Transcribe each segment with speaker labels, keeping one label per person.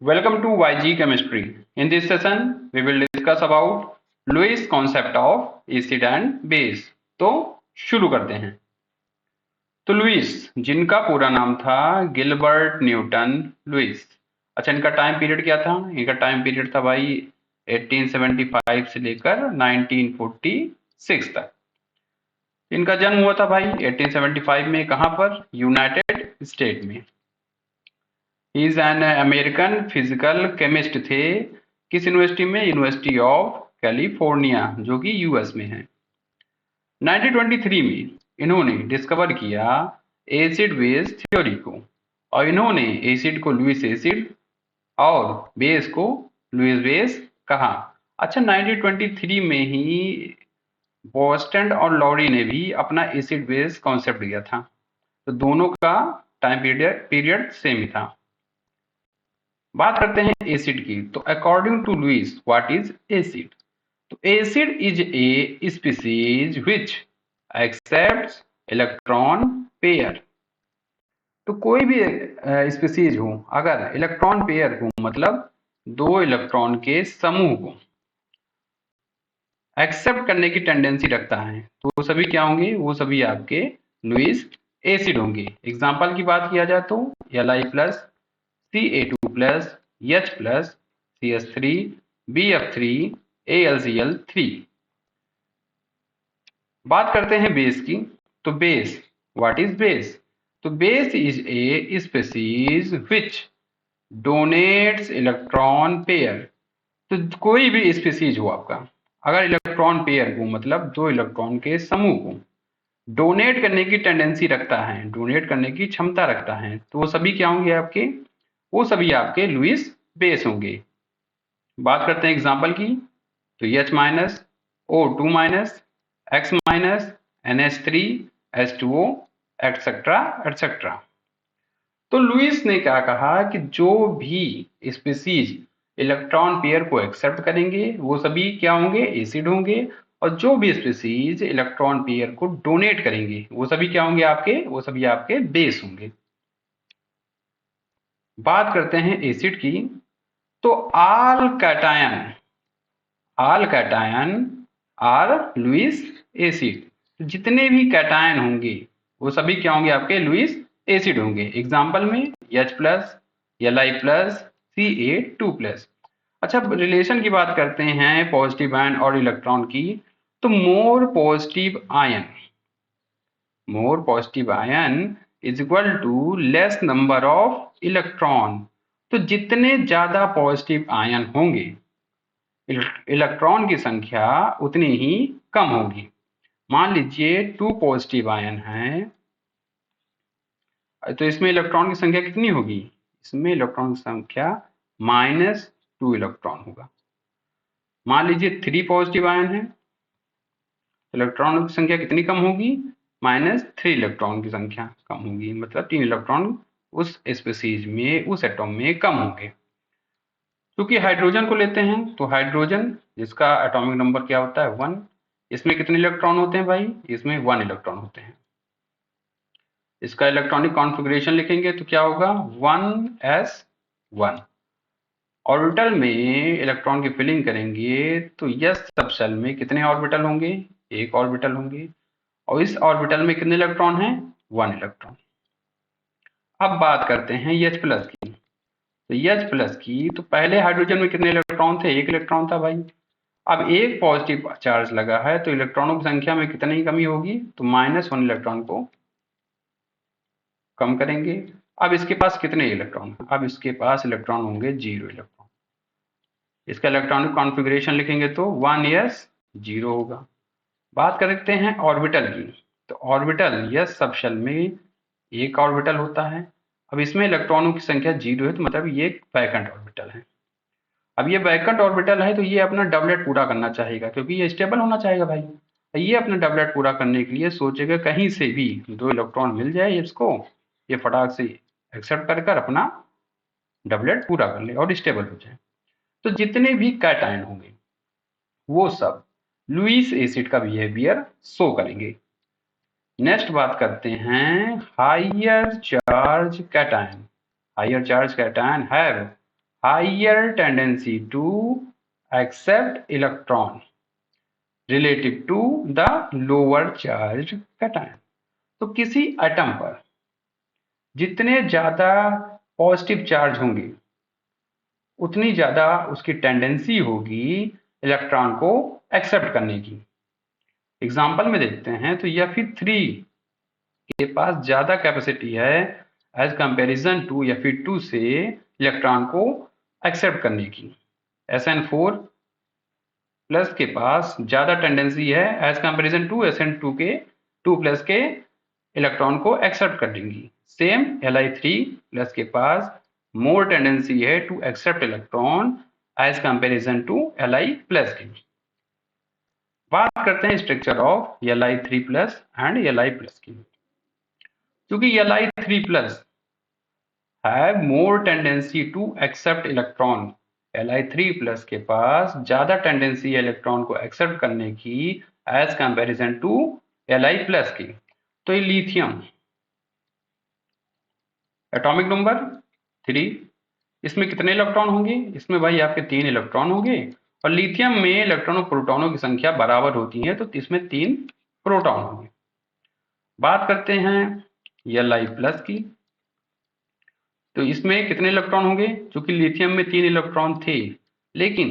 Speaker 1: Welcome to YG Chemistry. In this session, we will discuss about Lewis concept of acid and base. तो शुरू करते हैं। तो Louis, जिनका पूरा नाम था गिलबर्ट न्यूटन लुइस। अच्छा, इनका टाइम पीरियड क्या था? इनका टाइम पीरियड था भाई 1875 से लेकर 1946 तक। इनका जन्म हुआ था भाई 1875 में। कहाँ पर? यूनाइटेड स्टेट में। Is an American physical chemist थे। किस यूनिवर्सिटी में? यूनिवर्सिटी ऑफ कैलिफोर्निया, जो कि यूएस में है। 1923 में इन्होंने डिस्कवर किया एसिड बेस थ्योरी को, और इन्होंने एसिड को लुइस एसिड और बेस को लुइस बेस कहा। अच्छा, 1923 में ही बोस्टन और लॉरी ने भी अपना एसिड बेस कॉन्सेप्ट दिया था। तो दोनों का टाइम पीरियड सेम ही था। बात करते हैं एसिड की। तो according to Lewis, what is acid? तो acid is a species which accepts electron pair. तो कोई भी स्पीसीज हो, अगर इलेक्ट्रॉन पेयर को मतलब दो इलेक्ट्रॉन के समूह को एक्सेप्ट करने की टेंडेंसी रखता है, तो वो सभी क्या होंगे? वो सभी आपके लुइस एसिड होंगे। एग्जाम्पल की बात किया जाए तो Li plus Ca2+, H+, CS3, Bf3, AlCl3। बात करते हैं बेस की। तो बेस, व्हाट इज बेस? तो base is a species which donates electron pair. तो कोई भी स्पीसीज हो आपका, अगर इलेक्ट्रॉन पेयर को मतलब दो इलेक्ट्रॉन के समूह को डोनेट करने की टेंडेंसी रखता है, डोनेट करने की क्षमता रखता है, तो वो सभी क्या होंगे आपके? वो सभी आपके लुइस बेस होंगे। बात करते हैं एग्जाम्पल की। तो H minus, O2 minus, X minus, NH3, H2O, etcetera etcetera. तो लुइस ने क्या कहा कि जो भी स्पीसीज इलेक्ट्रॉन पेयर को एक्सेप्ट करेंगे वो सभी क्या होंगे? एसिड होंगे। और जो भी स्पीसीज इलेक्ट्रॉन पेयर को डोनेट करेंगे वो सभी क्या होंगे आपके? वो सभी आपके बेस होंगे। बात करते हैं एसिड की। तो all cation are Lewis acid. जितने भी कैटायन होंगे वो सभी क्या होंगे आपके? लुइस एसिड होंगे। एग्जाम्पल में H+, Li+, Ca2+। अच्छा, रिलेशन की बात करते हैं पॉजिटिव आयन और इलेक्ट्रॉन की। तो more positive ion is equal to less number of electron. तो जितने ज्यादा पॉजिटिव आयन होंगे, इलेक्ट्रॉन की संख्या उतनी ही कम होगी। मान लीजिए 2 पॉजिटिव आयन हैं, तो इसमें इलेक्ट्रॉन की संख्या कितनी होगी? इसमें इलेक्ट्रॉन की संख्या -2 इलेक्ट्रॉन होगा। मान लीजिए 3 पॉजिटिव आयन है, इलेक्ट्रॉन की संख्या कितनी कम होगी? -3 इलेक्ट्रॉन की संख्या कम होगी, मतलब 3 इलेक्ट्रॉन उस स्पीसीज में, उस एटॉम में कम होंगे। क्योंकि हाइड्रोजन को लेते हैं, तो हाइड्रोजन जिसका एटॉमिक नंबर क्या होता है? 1। इसमें कितने इलेक्ट्रॉन होते हैं भाई? इसमें 1 इलेक्ट्रॉन होते हैं। इसका इलेक्ट्रॉनिक कॉन्फ़िगरेशन लिखेंगे तो क्या होगा? 1s1। ऑर्बिटल में इलेक्ट्रॉन की फिलिंग करेंगे तो यस सब शेल में कितने ऑर्बिटल होंगे? 1 ऑर्बिटल होंगे। और इस ऑर्बिटल में कितने इलेक्ट्रॉन हैं? 1 इलेक्ट्रॉन। अब बात करते हैं H+ की। तो H+ की, तो पहले हाइड्रोजन में कितने इलेक्ट्रॉन थे? 1 इलेक्ट्रॉन था भाई। अब एक पॉजिटिव चार्ज लगा है तो इलेक्ट्रॉनों की संख्या में कितनी कमी होगी? तो -1 इलेक्ट्रॉन को कम करेंगे। अब इसके पास कितने इलेक्ट्रॉन? अब इसके पास इलेक्ट्रॉन होंगे 0 इलेक्ट्रॉन। इसका इलेक्ट्रॉनिक कॉन्फ़िगरेशन लिखेंगे तो 1s0 होगा। बात करते हैं ऑर्बिटल की। तो ऑर्बिटल यस सब शेल में 1 ऑर्बिटल होता है। अब इसमें इलेक्ट्रॉनों की संख्या 0 है, तो मतलब ये एक वैकेंट ऑर्बिटल है। अब ये वैकेंट ऑर्बिटल है तो ये अपना डबलेट पूरा करना चाहेगा, क्योंकि ये स्टेबल होना चाहेगा भाई। ये अपना डबलेट पूरा करने के लिए सोचेगा कहीं से भी 2 इलेक्ट्रॉन मिल जाए इसको, ये फटाक से एक्सेप्ट कर कर अपना डबलेट पूरा कर ले और स्टेबल हो जाए। तो जितने भी कैटायन होंगे वो सब लुइस एसिड का बिहेवियर शो करेंगे। नेक्स्ट बात करते हैं higher charge cation. Higher charge cation have higher tendency to accept electron relative to the lower charge cation. तो किसी एटम पर जितने ज्यादा पॉजिटिव चार्ज होंगे उतनी ज्यादा उसकी टेंडेंसी होगी इलेक्ट्रॉन को एक्सेप्ट करने की। एग्जाम्पल में देखते हैं तो Fe3 के पास ज्यादा कैपेसिटी है एज कंपैरिजन टू Fe2 से इलेक्ट्रॉन को एक्सेप्ट करने की। SN4 प्लस के पास ज्यादा टेंडेंसी है एज कंपैरिजन टू SN2 के 2 प्लस के इलेक्ट्रॉन को एक्सेप्ट कर देंगी। सेम Li3 प्लस के पास मोर टेंडेंसी है to accept electron as comparison to Li plus की। बात करते हैं structure of Li3 plus and Li plus की। क्योंकि Li3 plus have more tendency to accept electron, Li3 plus के पास ज्यादा टेंडेंसी है इलेक्ट्रॉन को एक्सेप्ट करने की as comparison to Li plus की। तो ये लिथियम एटॉमिक नंबर 3, इसमें कितने इलेक्ट्रॉन होंगे? इसमें भाई आपके 3 इलेक्ट्रॉन होंगे और लिथियम में इलेक्ट्रॉन और प्रोटॉनों की संख्या बराबर होती है तो इसमें 3 प्रोटॉन होंगे। बात करते हैं Li प्लस की, तो इसमें कितने इलेक्ट्रॉन होंगे? क्योंकि लिथियम में 3 इलेक्ट्रॉन थे लेकिन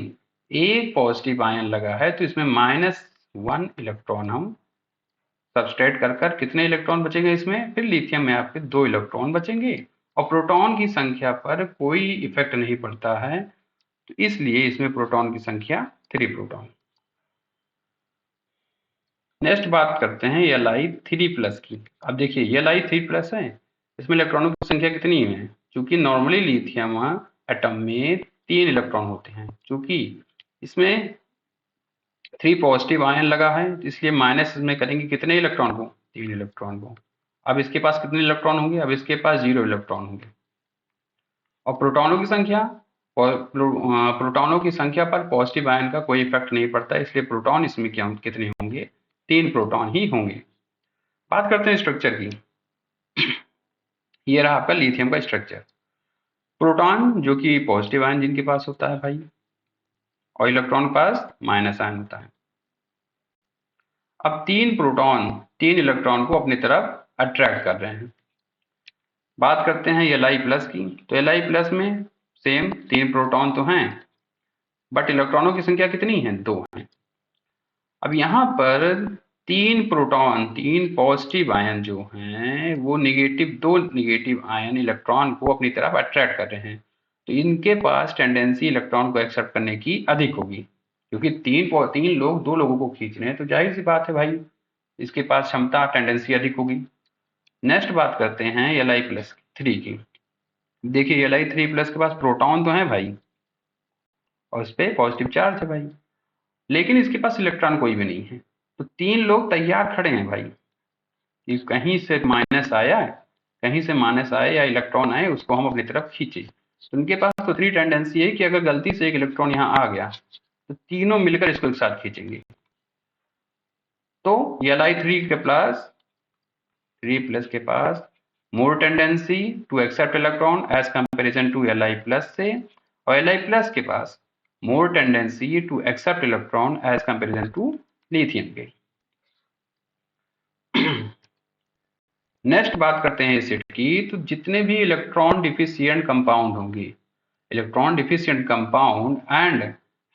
Speaker 1: एक पॉजिटिव आयन लगा है तो इसमें -1 इलेक्ट्रॉन हम सबस्ट्रैक्ट कर कितने इलेक्ट्रॉन बचेंगे इसमें? फिर लिथियम में आपके 2 इलेक्ट्रॉन बचेंगे और प्रोटॉन की संख्या पर कोई इफेक्ट नहीं पड़ता है तो इसलिए इसमें प्रोटॉन की संख्या 3 प्रोटॉन। नेक्स्ट बात करते हैं Li3 प्लस की। अब देखिए Li3 प्लस है, इसमें इलेक्ट्रॉनों की संख्या कितनी है? क्योंकि नॉर्मली लिथियम एटम में 3 इलेक्ट्रॉन होते हैं, क्योंकि इसमें 3 पॉजिटिव आयन लगा है इसलिए माइनस में करेंगे कितने इलेक्ट्रॉन को? 3 इलेक्ट्रॉन को। अब इसके पास कितने इलेक्ट्रॉन होंगे? अब इसके पास 0 इलेक्ट्रॉन होंगे। और प्रोटॉनों की संख्या, प्रोटॉनों की संख्या पर पॉजिटिव आयन का कोई इफेक्ट नहीं पड़ता इसलिए प्रोटॉन इसमें क्या कितने होंगे? 3 प्रोटॉन ही होंगे। बात करते हैं स्ट्रक्चर की। ये रहा आपका लिथियम का स्ट्रक्चर। प्रोटॉन जो कि पॉजिटिव आयन जिनके पास होता है भाई और इलेक्ट्रॉन के पास माइनस आयन होता है। अब 3 प्रोटॉन 3 इलेक्ट्रॉन को अपनी तरफ अट्रैक्ट कर रहे हैं। बात करते हैं Li प्लस की, तो Li प्लस में सेम 3 प्रोटॉन तो हैं बट इलेक्ट्रॉनों की संख्या कितनी है? 2 है। अब यहाँ पर 3 प्रोटॉन 3 पॉजिटिव आयन जो हैं वो दो निगेटिव आयन इलेक्ट्रॉन को अपनी तरफ अट्रैक्ट कर रहे हैं तो इनके पास टेंडेंसी इलेक्ट्रॉन को एक्सेप्ट करने की अधिक होगी क्योंकि 3 लोग 2 लोगों को खींच रहे हैं तो जाहिर सी बात है भाई इसके पास क्षमता टेंडेंसी अधिक होगी। नेक्स्ट बात करते हैं Li+3 की। देखिए Li3 प्लस के पास प्रोटॉन तो है भाई और इस पे पॉजिटिव चार्ज है भाई लेकिन इसके पास इलेक्ट्रॉन कोई भी नहीं है तो 3 लोग तैयार खड़े हैं भाई, कहीं से माइनस आया कहीं से माइनस आए या इलेक्ट्रॉन आए उसको हम अपनी तरफ खींचे। तो उनके पास तो 3 टेंडेंसी है कि अगर गलती से एक इलेक्ट्रॉन यहाँ आ गया तो तीनों मिलकर इसको एक साथ खींचेंगे। तो Li3 के प्लस 3 प्लस के पास more tendency to accept electron as comparison to Li plus से और Li प्लस के पास more tendency to accept electron as comparison to lithium के। नेक्स्ट बात करते हैं एसिड की, तो जितने भी इलेक्ट्रॉन डिफिशिएंट कंपाउंड होंगे electron deficient compound and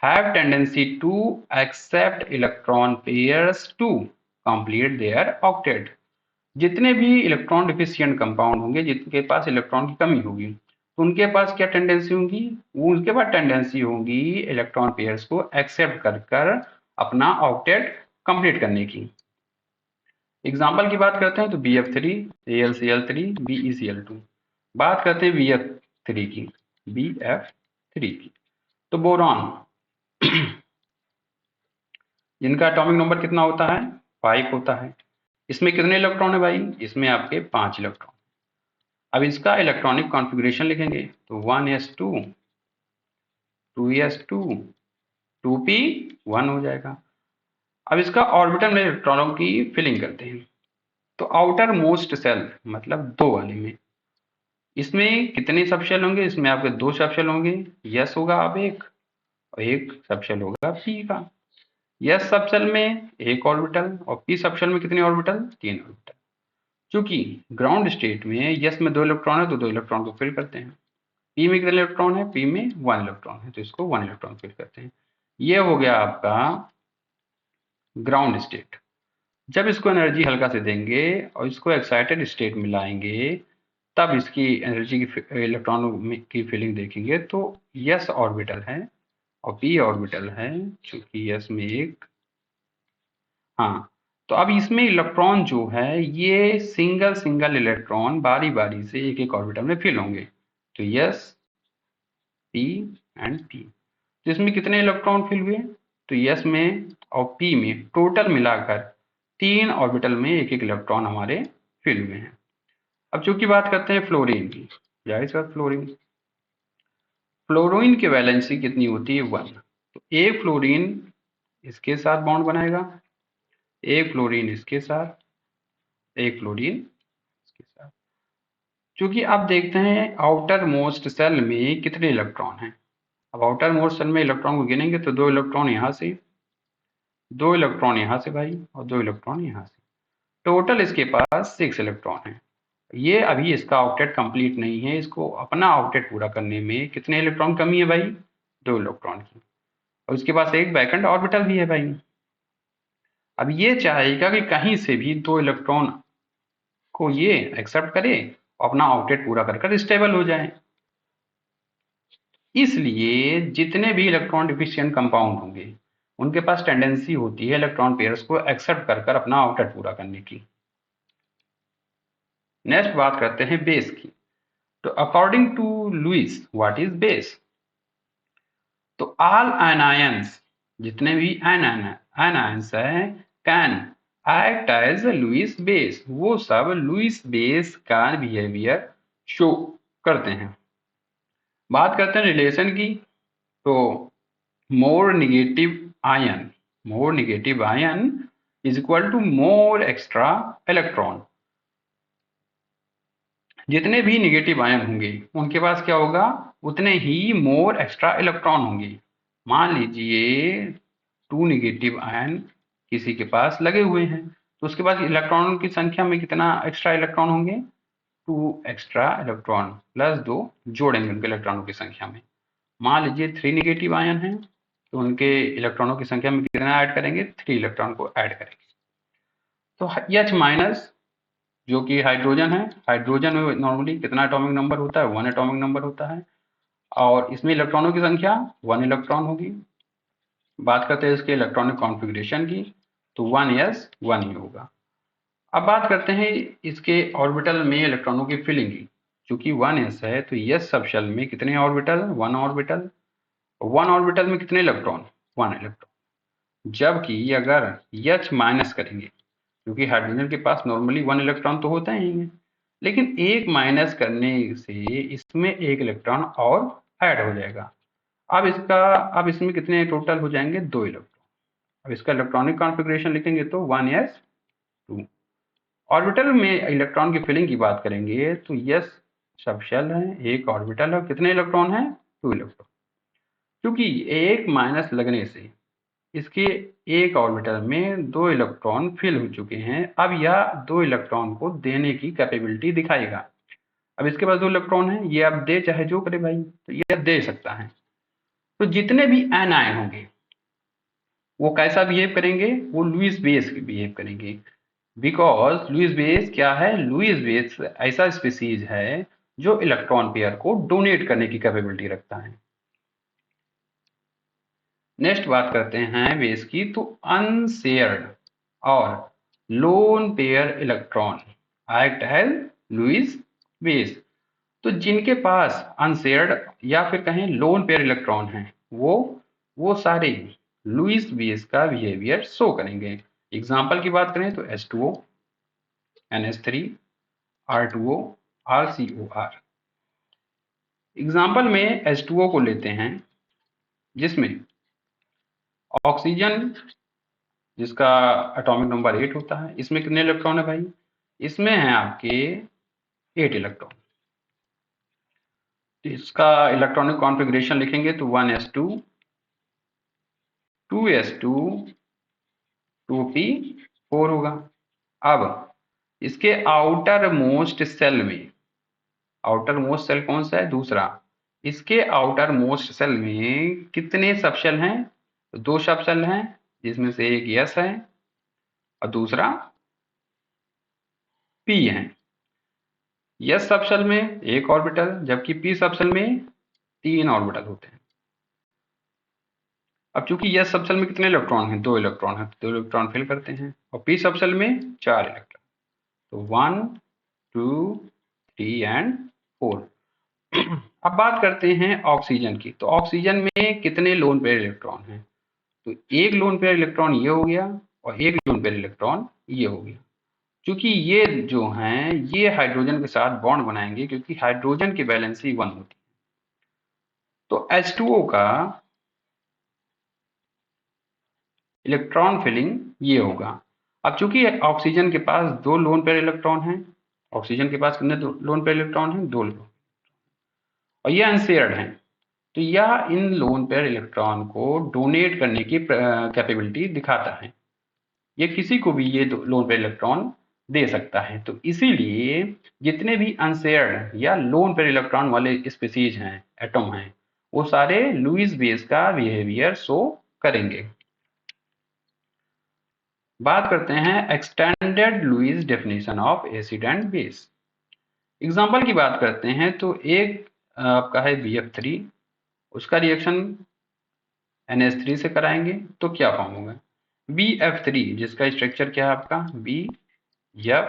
Speaker 1: have tendency to accept electron pairs to complete their octet. जितने भी इलेक्ट्रॉन डिफिशिएंट कंपाउंड होंगे जिनके पास इलेक्ट्रॉन की कमी होगी तो उनके पास क्या टेंडेंसी होंगी? उनके पास टेंडेंसी होगी इलेक्ट्रॉन पेयर्स को एक्सेप्ट कर अपना ऑक्टेट कंप्लीट करने की। एग्जाम्पल की बात करते हैं तो BF3 AlCl3 BeCl2। बात करते हैं BF3 की, BF3 की, तो बोरॉन जिनका एटॉमिक नंबर कितना होता है? 5 होता है। इसमें कितने इलेक्ट्रॉन है भाई? इसमें आपके 5 इलेक्ट्रॉन। अब इसका इलेक्ट्रॉनिक कॉन्फ़िगरेशन लिखेंगे तो 1s2 2s2 2p1 हो जाएगा। अब इसका ऑर्बिटल में इलेक्ट्रॉनों की फिलिंग करते हैं तो आउटर मोस्ट सेल मतलब 2 वाले में इसमें कितने सबशेल होंगे? इसमें आपके 2 सबशेल होंगे, यस होगा अब एक, और एक सबशेल होगा पी का। यस सबशेल में एक ऑर्बिटल और पी सबशेल में कितने ऑर्बिटल? 3 ऑर्बिटल। चूंकि ग्राउंड स्टेट में यस में 2 इलेक्ट्रॉन है तो 2 इलेक्ट्रॉन को फिल करते हैं। पी में कितने इलेक्ट्रॉन है? पी में 1 इलेक्ट्रॉन है तो इसको 1 इलेक्ट्रॉन फिल करते हैं। ये हो गया आपका ग्राउंड स्टेट। जब इसको एनर्जी हल्का से देंगे और इसको एक्साइटेड स्टेट में लाएंगे, तब इसकी एनर्जी की इलेक्ट्रॉन की फीलिंग देखेंगे तो यस ऑर्बिटल है और पी ऑर्बिटल है, क्योंकि यस में एक, हाँ, तो अब इसमें इलेक्ट्रॉन जो है ये सिंगल सिंगल इलेक्ट्रॉन बारी बारी से एक एक ऑर्बिटल में फिल होंगे। तो यस, पी एंड पी। तो इसमें कितने इलेक्ट्रॉन फिल हुए? तो यस में और पी में टोटल मिलाकर 3 ऑर्बिटल में एक एक इलेक्ट्रॉन हमारे फिल हुए हैं। अब चूंकि बात करते हैं फ्लोरीन की, जाहिर सी बात फ्लोरीन की वैलेंसी कितनी होती है? 1। तो एक फ्लोरीन इसके साथ बॉन्ड बनाएगा, एक फ्लोरीन इसके साथ, एक फ्लोरीन इसके साथ। चूंकि अब देखते हैं आउटर मोस्ट सेल में कितने इलेक्ट्रॉन हैं। अब आउटर मोस्ट सेल में इलेक्ट्रॉन को गिनेंगे तो 2 इलेक्ट्रॉन यहाँ से, 2 इलेक्ट्रॉन यहाँ से भाई, और 2 इलेक्ट्रॉन यहाँ से। टोटल इसके पास 6 इलेक्ट्रॉन हैं। ये अभी इसका ऑक्टेट कंप्लीट नहीं है, इसको अपना ऑक्टेट पूरा करने में कितने इलेक्ट्रॉन कमी है भाई? 2 इलेक्ट्रॉन की। और उसके पास एक वैकेंट ऑर्बिटल भी है भाई। अब ये चाहेगा कि कहीं से भी 2 इलेक्ट्रॉन को ये एक्सेप्ट करे और अपना ऑक्टेट पूरा कर स्टेबल हो जाए। इसलिए जितने भी इलेक्ट्रॉन डिफिशिएंट कंपाउंड होंगे उनके पास टेंडेंसी होती है इलेक्ट्रॉन पेयर्स को एक्सेप्ट कर अपना ऑक्टेट पूरा करने की। नेक्स्ट बात करते हैं बेस की। तो according to Lewis what is base? तो ऑल एनायंस, जितने भी एनायंस है, can act as Lewis base. वो सब लुईस बेस का बिहेवियर शो करते हैं। बात करते हैं रिलेशन की। तो more negative ion is equal to more extra electron। जितने भी नेगेटिव आयन होंगे उनके पास क्या होगा? उतने ही मोर एक्स्ट्रा इलेक्ट्रॉन होंगे। मान लीजिए 2 नेगेटिव आयन किसी के पास लगे हुए हैं तो उसके पास इलेक्ट्रॉन की संख्या में कितना एक्स्ट्रा इलेक्ट्रॉन होंगे? 2 एक्स्ट्रा इलेक्ट्रॉन प्लस 2 जोड़ेंगे उनके इलेक्ट्रॉनों की संख्या में। मान लीजिए 3 नेगेटिव आयन हैं तो उनके इलेक्ट्रॉनों की संख्या में कितना ऐड करेंगे? 3 इलेक्ट्रॉन को ऐड करेंगे। तो H माइनस जो कि हाइड्रोजन है, हाइड्रोजन में नॉर्मली कितना एटॉमिक नंबर होता है? 1 एटॉमिक नंबर होता है और इसमें इलेक्ट्रॉनों की संख्या 1 इलेक्ट्रॉन होगी। बात करते हैं इसके इलेक्ट्रॉनिक कॉन्फ़िगरेशन की, तो 1s 1 ही होगा। अब बात करते हैं इसके ऑर्बिटल में इलेक्ट्रॉनों की फिलिंग की। चूंकि 1s है तो s सबशेल में कितने ऑर्बिटल? 1 ऑर्बिटल। 1 ऑर्बिटल में कितने इलेक्ट्रॉन? 1 इलेक्ट्रॉन। जबकि अगर H माइनस करेंगे, क्योंकि हाइड्रोजन के पास नॉर्मली 1 इलेक्ट्रॉन तो होता ही है, लेकिन एक माइनस करने से इसमें एक इलेक्ट्रॉन और ऐड हो जाएगा। अब इसमें कितने टोटल हो जाएंगे? 2 इलेक्ट्रॉन। अब इसका इलेक्ट्रॉनिक कॉन्फ़िगरेशन लिखेंगे तो 1s2। ऑर्बिटल में इलेक्ट्रॉन की फिलिंग की बात करेंगे तो s सबशेल है, एक ऑर्बिटल है, कितने इलेक्ट्रॉन है? 2 इलेक्ट्रॉन। क्योंकि एक माइनस लगने से इसके एक ऑर्बिटल में 2 इलेक्ट्रॉन फिल हो चुके हैं। अब यह 2 इलेक्ट्रॉन को देने की कैपेबिलिटी दिखाएगा। अब इसके पास 2 इलेक्ट्रॉन है, ये अब दे चाहे जो करे भाई, तो ये दे सकता है। तो जितने भी एनायन होंगे वो कैसा बिहेव करेंगे? वो लुईस बेस बिहेव करेंगे। बिकॉज लुईस बेस क्या है? लुईस बेस ऐसा स्पीसीज है जो इलेक्ट्रॉन पेयर को डोनेट करने की कैपेबिलिटी रखता है। नेक्स्ट बात करते हैं बेस की। तो अनशेयर्ड और lone pair electron act as Lewis base. तो जिनके पास अनशेयर्ड या फिर कहें लोन पेयर इलेक्ट्रॉन हैं वो सारे लुईस बेस का बिहेवियर शो करेंगे। एग्जाम्पल की बात करें तो H2O, NH3, R2O, RCOR। Example में H2O को लेते हैं, जिसमें ऑक्सीजन जिसका एटॉमिक नंबर 8 होता है, इसमें कितने इलेक्ट्रॉन है भाई? इसमें है आपके 8 इलेक्ट्रॉन। तो इसका इलेक्ट्रॉनिक कॉन्फ़िगरेशन लिखेंगे तो 1s2 2s2 2p4 होगा। अब इसके आउटर मोस्ट सेल में, आउटर मोस्ट सेल कौन सा है? दूसरा। इसके आउटर मोस्ट सेल में कितने सबशेल हैं? तो 2 सबशेल हैं, जिसमें से एक यस है और दूसरा पी है। यस सबशेल में एक ऑर्बिटल, जबकि पी सबशेल में 3 ऑर्बिटल होते हैं। अब चूंकि यस सबशेल में कितने इलेक्ट्रॉन हैं? 2 इलेक्ट्रॉन हैं, तो 2 इलेक्ट्रॉन फिल करते हैं, और पी सबशेल में 4 इलेक्ट्रॉन, तो 1 2 3 एंड 4। अब बात करते हैं ऑक्सीजन की। तो ऑक्सीजन में कितने लोन पेयर इलेक्ट्रॉन हैं? तो एक लोन पेयर इलेक्ट्रॉन ये हो गया और एक लोन पेयर इलेक्ट्रॉन ये हो गया। क्योंकि ये जो हैं ये हाइड्रोजन के साथ बॉन्ड बनाएंगे, क्योंकि हाइड्रोजन की वैलेंसी 1 होती है। तो H2O का इलेक्ट्रॉन फिलिंग ये होगा। अब चूंकि ऑक्सीजन के पास 2 लोन पेयर इलेक्ट्रॉन हैं, ऑक्सीजन के पास कितने लोन पेयर इलेक्ट्रॉन हैं? 2 लोन, और ये अनशेयर्ड हैं, तो यह इन लोन पेयर इलेक्ट्रॉन को डोनेट करने की कैपेबिलिटी दिखाता है। ये किसी को भी ये लोन पेयर इलेक्ट्रॉन दे सकता है। तो इसीलिए जितने भी अनशेयर्ड या लोन पेयर इलेक्ट्रॉन वाले स्पीसीज हैं, एटम हैं, वो सारे लुईस बेस का बिहेवियर शो करेंगे। बात करते हैं extended Lewis definition of acid and base. Example की बात करते हैं तो एक आपका है BF3, उसका रिएक्शन NH3 से कराएंगे तो क्या फॉर्म होगा? BF3, जिसका स्ट्रक्चर क्या है आपका? B F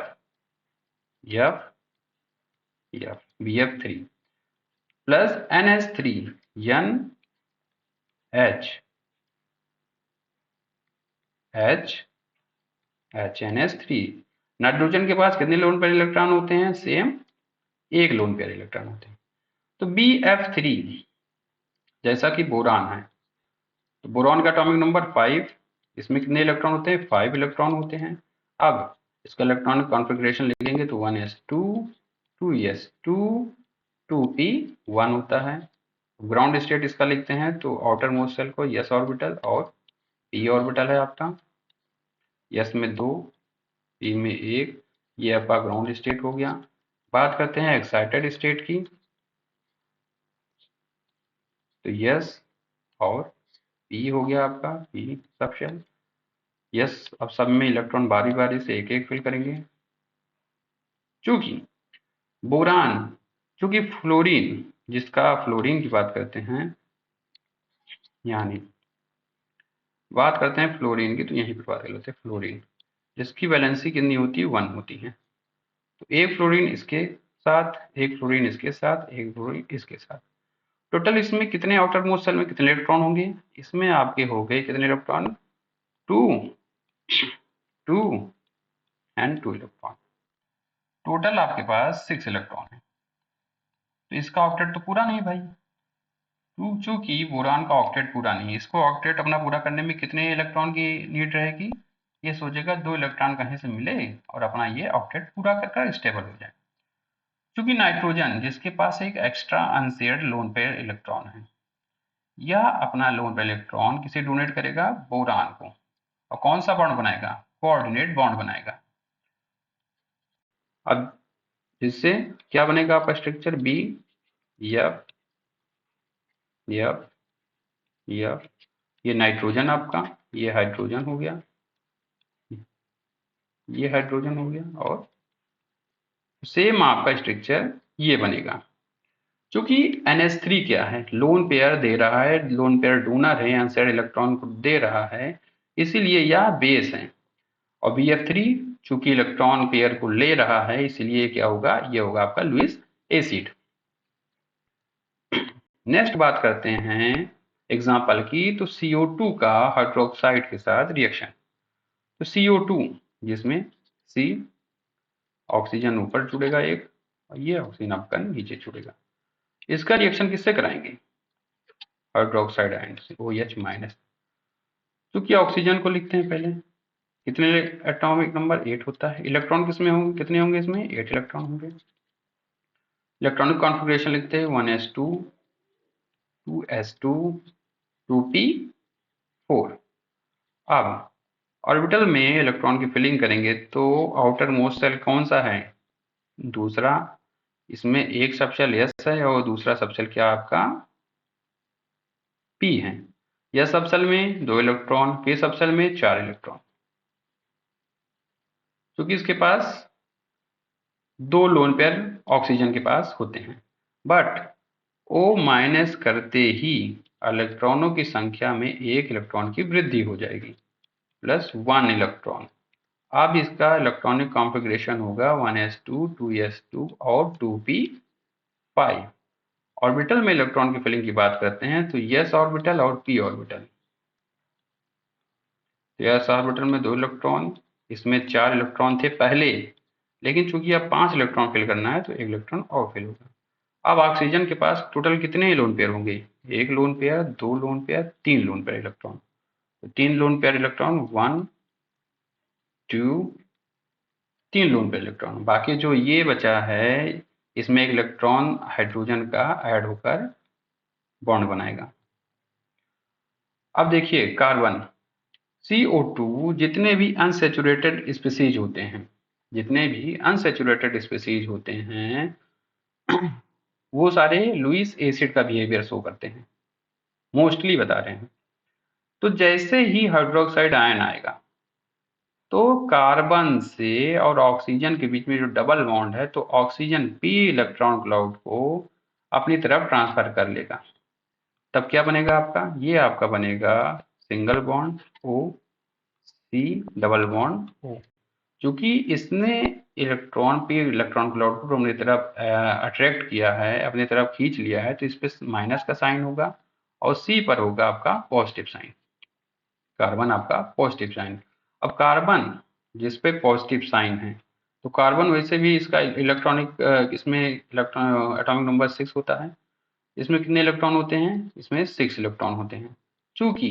Speaker 1: F F BF3 plus NH3 NH NH3। Nitrogen के पास कितने लोन पेयर इलेक्ट्रॉन होते हैं? सेम एक लोन पेयर इलेक्ट्रॉन होते हैं। तो BF3 जैसा कि बोरान है, तो बोरान का एटॉमिक नंबर 5, इसमें कितने इलेक्ट्रॉन होते हैं? 5 इलेक्ट्रॉन होते हैं। अब इसका इलेक्ट्रॉनिक कॉन्फ़िगरेशन लिखेंगे तो 1s2 2s2 2p1 होता है। ग्राउंड स्टेट इसका लिखते हैं तो आउटर मोस्ट शेल को s ऑर्बिटल और p ऑर्बिटल है आपका। s में 2, p में 1, ये आपका ग्राउंड स्टेट हो गया। बात करते हैं एक्साइटेड स्टेट की। तो s और p हो गया आपका, p सबशेल। यस, अब सब में इलेक्ट्रॉन बारी बारी से एक एक फिल करेंगे। चूंकि बोरान, चूंकि फ्लोरीन, जिसका फ्लोरीन की बात करते हैं, यानी बात करते हैं फ्लोरीन की, तो यहीं पर बात कर लेते हैं फ्लोरीन, जिसकी वैलेंसी कितनी होती है? 1 होती है। तो एक फ्लोरीन इसके साथ, एक फ्लोरीन इसके साथ, एक फ्लोरीन इसके साथ, टोटल इसमें कितने आउटर मोस्ट शेल में कितने इलेक्ट्रॉन होंगे? इसमें आपके हो गए कितने इलेक्ट्रॉन? 2 2 एंड 2 इलेक्ट्रॉन, टोटल आपके पास 6 इलेक्ट्रॉन है। तो इसका ऑक्टेट तो पूरा नहीं भाई, चूंकि बोरान का ऑक्टेट पूरा नहीं है, इसको ऑक्टेट अपना पूरा करने में कितने इलेक्ट्रॉन की नीड रहेगी? ये सोचेगा 2 इलेक्ट्रॉन कहीं से मिले और अपना ये ऑक्टेट पूरा कर स्टेबल हो जाए। चूंकि नाइट्रोजन, जिसके पास एक extra unshared loan pair electron है, यह अपना लोन पेयर इलेक्ट्रॉन किसे डोनेट करेगा? बोरान को। और कौन सा बॉन्ड बनाएगा? कोऑर्डिनेट बॉन्ड बनाएगा। अब इससे क्या बनेगा आपका structure? B F F F, ये नाइट्रोजन आपका, ये हाइड्रोजन हो गया, ये हाइड्रोजन हो गया, और सेम आपका स्ट्रक्चर ये बनेगा। क्योंकि NH3 क्या है? लोन पेयर दे रहा है, लोन पेयर डोनर है, अनशेयर्ड इलेक्ट्रॉन को दे रहा है, इसीलिए यह बेस है। और BF3 चूंकि इलेक्ट्रॉन पेयर को ले रहा है, इसलिए क्या होगा? ये होगा आपका लुईस एसिड। नेक्स्ट बात करते हैं एग्जाम्पल की। तो CO2 का हाइड्रोक्साइड के साथ रिएक्शन। तो CO2, जिसमें C ऑक्सीजन ऊपर जुड़ेगा एक, और ये ऑक्सीजन आपका नीचे जुड़ेगा, इसका रिएक्शन किससे कराएंगे? हाइड्रोक्साइड आयन से, OH माइनस। क्योंकि ऑक्सीजन को लिखते हैं पहले, कितने एटॉमिक नंबर? 8 होता है। इलेक्ट्रॉन किसमें होंगे? कितने होंगे इसमें? 8 इलेक्ट्रॉन होंगे। इलेक्ट्रॉनिक कॉन्फ़िगरेशन लिखते हैं 1s2 2s2 2p4। अब ऑर्बिटल में इलेक्ट्रॉन की फिलिंग करेंगे तो आउटर मोस्ट शेल कौन सा है? दूसरा। इसमें एक सबशेल S है और दूसरा सबशेल क्या आपका P है। S सबशेल में 2 इलेक्ट्रॉन, P सबशेल में 4 इलेक्ट्रॉन। क्योंकि इसके पास 2 लोन पेयर ऑक्सीजन के पास होते हैं, बट O माइनस करते ही इलेक्ट्रॉनों की संख्या में 1 इलेक्ट्रॉन की वृद्धि हो जाएगी, प्लस 1 इलेक्ट्रॉन। अब इसका इलेक्ट्रॉनिक कॉन्फ़िगरेशन होगा 1s2 2s2 और 2p5। ऑर्बिटल में इलेक्ट्रॉन की फिलिंग की बात करते हैं तो s ऑर्बिटल और p ऑर्बिटल। s ऑर्बिटल में 2 इलेक्ट्रॉन, इसमें 4 इलेक्ट्रॉन थे पहले, लेकिन चूंकि अब 5 इलेक्ट्रॉन फिल करना है तो 1 इलेक्ट्रॉन और फिल होगा। अब ऑक्सीजन के पास टोटल कितने लोन पेयर होंगे? 1 lone pair, 2 lone pair, 3 loan pair electron. तो 3 loan pair electron 1 2 3 loan pair electron. बाकी जो ये बचा है इसमें 1 इलेक्ट्रॉन हाइड्रोजन का ऐड होकर बॉन्ड बनाएगा। अब देखिए कार्बन CO2 जितने भी अनसैचुरेटेड स्पीसीज होते हैं, जितने भी अनसैचुरेटेड स्पीसीज होते हैं वो सारे लुईस एसिड का बिहेवियर शो करते हैं, मोस्टली बता रहे हैं। तो जैसे ही हाइड्रोक्साइड आयन आएगा तो कार्बन से और ऑक्सीजन के बीच में जो डबल बॉन्ड है तो ऑक्सीजन p इलेक्ट्रॉन क्लाउड को अपनी तरफ ट्रांसफर कर लेगा। तब क्या बनेगा आपका? ये आपका बनेगा single bond O C double bond O। क्योंकि इसने इलेक्ट्रॉन p इलेक्ट्रॉन क्लाउड को अपनी तरफ अट्रैक्ट किया है, अपनी तरफ खींच लिया है, तो इस पर माइनस का साइन होगा और C पर होगा आपका पॉजिटिव साइन। कार्बन आपका पॉजिटिव साइन। अब कार्बन जिस पे पॉजिटिव साइन है तो कार्बन वैसे भी इसका इलेक्ट्रॉनिक इसमें इलेक्ट्रॉन एटॉमिक नंबर 6 होता है। इसमें कितने इलेक्ट्रॉन होते हैं? इसमें 6 इलेक्ट्रॉन होते हैं। चूंकि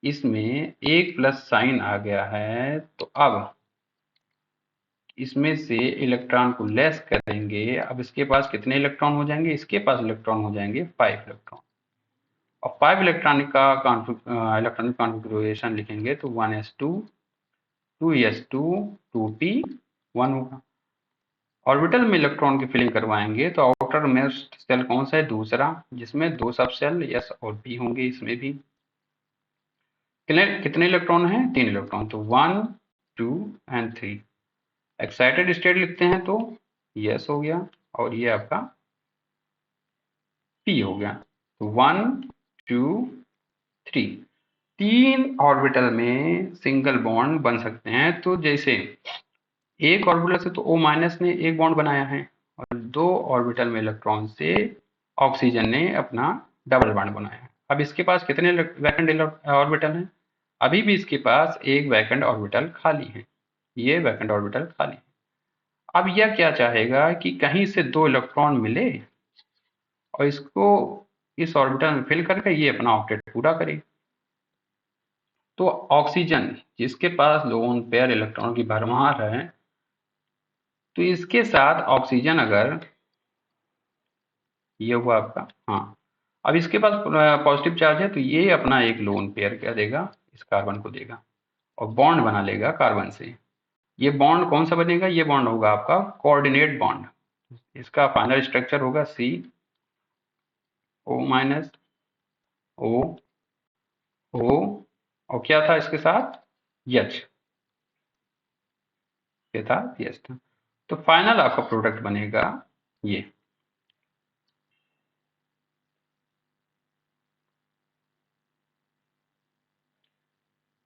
Speaker 1: इसमें एक प्लस साइन आ गया है तो अब इसमें से इलेक्ट्रॉन को लेस करेंगे। अब इसके पास कितने इलेक्ट्रॉन हो जाएंगे? इसके पास इलेक्ट्रॉन हो जाएंगे 5 इलेक्ट्रॉन। और 5 इलेक्ट्रॉनिक का इलेक्ट्रॉनिक कॉन्फ़िगरेशन लिखेंगे तो 1s2 2s2 2p1 होगा। ऑर्बिटल में इलेक्ट्रॉन की फिलिंग करवाएंगे तो आउटर मोस्ट शेल कौन सा है? दूसरा, जिसमें 2 सब शेल s और p होंगे। इसमें भी कितने इलेक्ट्रॉन हैं? 3 इलेक्ट्रॉन। तो 1 2 एंड 3। एक्साइटेड स्टेट लिखते हैं तो s हो गया और ये आपका p हो गया। तो 1 2 3 3 ऑर्बिटल में सिंगल बॉन्ड बन सकते हैं। तो जैसे एक ऑर्बिटल से तो O माइनस ने एक बॉन्ड बनाया है और 2 ऑर्बिटल में इलेक्ट्रॉन से ऑक्सीजन ने अपना डबल बॉन्ड बनाया है। अब इसके पास कितने वैकेंट ऑर्बिटल हैं? अभी भी इसके पास एक वैकेंट ऑर्बिटल खाली है, ये वैकेंट ऑर्बिटल खाली है। अब यह क्या चाहेगा कि कहीं से 2 इलेक्ट्रॉन मिले और इसको इस ऑर्बिटल में फिल करके ये अपना ऑक्टेट पूरा करे। तो ऑक्सीजन जिसके पास लोन पेयर इलेक्ट्रॉन की भरमार है तो इसके साथ ऑक्सीजन अगर ये हुआ आपका, हाँ, अब इसके पास पॉजिटिव चार्ज है तो ये अपना एक लोन पेयर क्या देगा? इस कार्बन को देगा और बॉन्ड बना लेगा कार्बन से। ये बॉन्ड कौन सा बनेगा? ये बॉन्ड होगा आपका कोऑर्डिनेट बॉन्ड। इसका फाइनल स्ट्रक्चर होगा C O minus O O और क्या था इसके साथ? H के साथ H था। तो फाइनल आपका प्रोडक्ट बनेगा ये।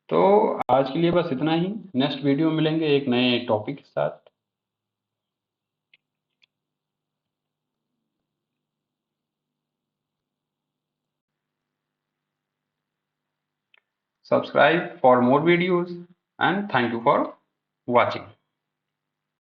Speaker 1: तो आज के लिए बस इतना ही। नेक्स्ट वीडियो में मिलेंगे एक नए टॉपिक के साथ। Subscribe for more videos and thank you for watching.